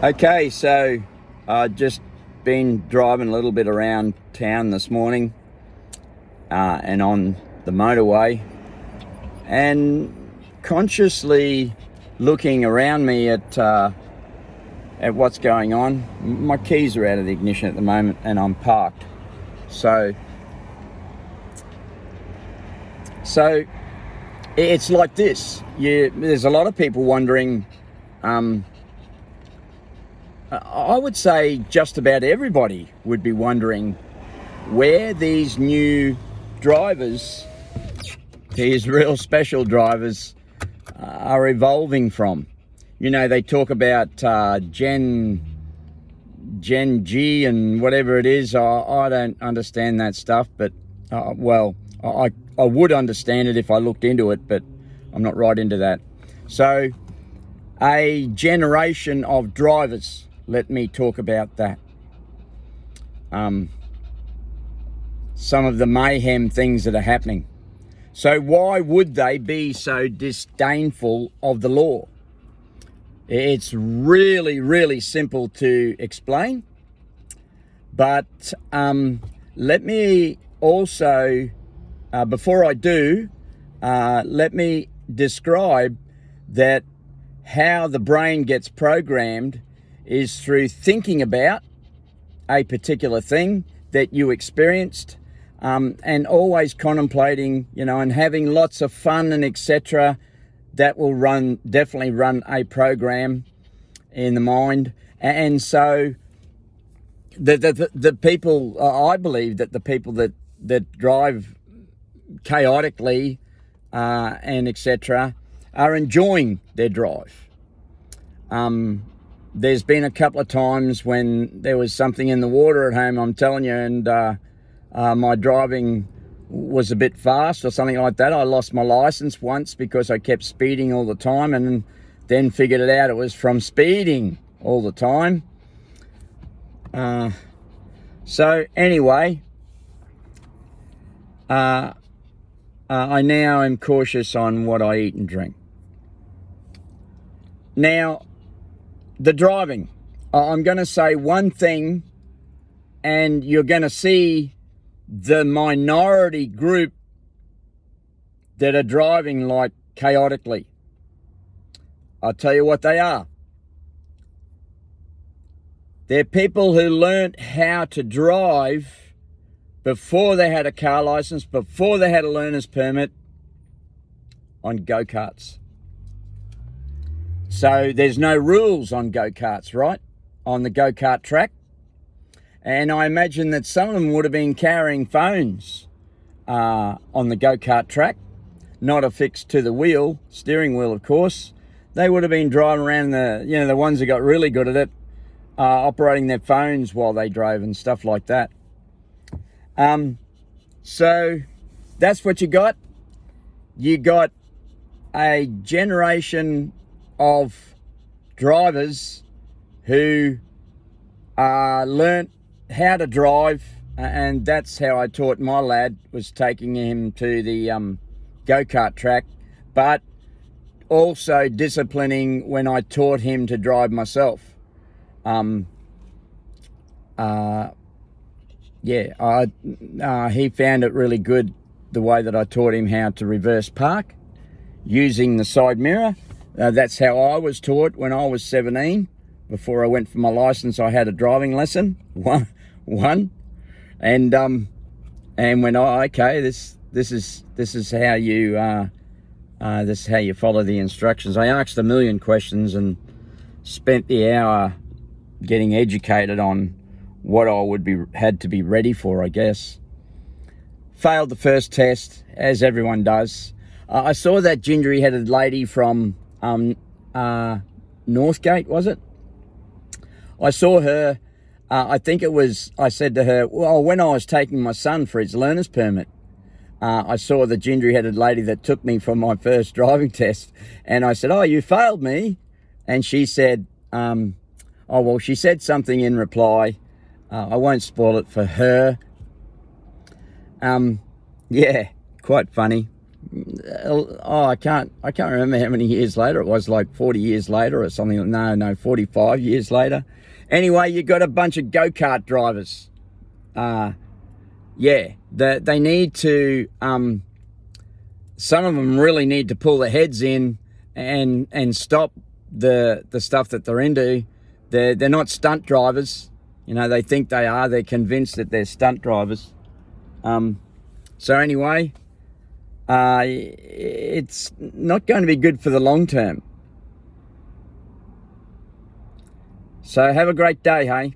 Okay, so just been driving a little bit around town this morning and on the motorway, and consciously looking around me at what's going on. My keys are out of the ignition at the moment and I'm parked. So it's like this. There's a lot of people wondering, I would say just about everybody would be wondering where these new drivers, these real special drivers, are evolving from. You know, they talk about Gen G and whatever it is. I don't understand that stuff, but I would understand it if I looked into it, but I'm not right into that. So a generation of drivers. Let me talk about that. Some of the mayhem things that are happening. So why would they be so disdainful of the law? It's really, really simple to explain. But let me also, before I do, let me describe that how the brain gets programmed is through thinking about a particular thing that you experienced, and always contemplating, and having lots of fun and etc. That will definitely run a program in the mind. And so the people, I believe that the people that drive chaotically and etc. are enjoying their drive. There's been a couple of times when there was something in the water at home, I'm telling you, and my driving was a bit fast or something like that. I lost my license once because I kept speeding all the time, and then figured it out. It was from speeding all the time. So anyway, I now am cautious on what I eat and drink. Now, the driving, I'm going to say one thing, and you're going to see the minority group that are driving like chaotically. I'll tell you what they are. They're people who learnt how to drive before they had a car license, before they had a learner's permit, on go-karts. So there's no rules on go-karts, right? On the go-kart track. And I imagine that some of them would have been carrying phones on the go-kart track, not affixed to the wheel, steering wheel, of course. They would have been driving around the ones that got really good at it, operating their phones while they drove and stuff like that. So that's what you got. You got a generation of drivers who learnt how to drive, and that's how I taught my lad, was taking him to the go-kart track, but also disciplining when I taught him to drive myself. He found it really good, the way that I taught him how to reverse park using the side mirror. That's how I was taught when I was 17. Before I went for my license, I had a driving lesson, one, and when this is how you follow the instructions. I asked a million questions and spent the hour getting educated on what I had to be ready for, I guess. Failed the first test, as everyone does. I saw that gingery-headed lady from Northgate, was it? I saw her, I said to her, well, when I was taking my son for his learner's permit, I saw the gingery-headed lady that took me for my first driving test, and I said, oh, you failed me? And she said, she said something in reply. I won't spoil it for her. Quite funny. I can't remember how many years later it was, like 40 years later or something. No, 45 years later. Anyway, you got a bunch of go-kart drivers. Yeah, they need to, some of them really need to pull their heads in and stop the stuff that they're into. They're not stunt drivers. You know, they think they are. They're convinced that they're stunt drivers. So anyway, it's not going to be good for the long term. So have a great day, hey?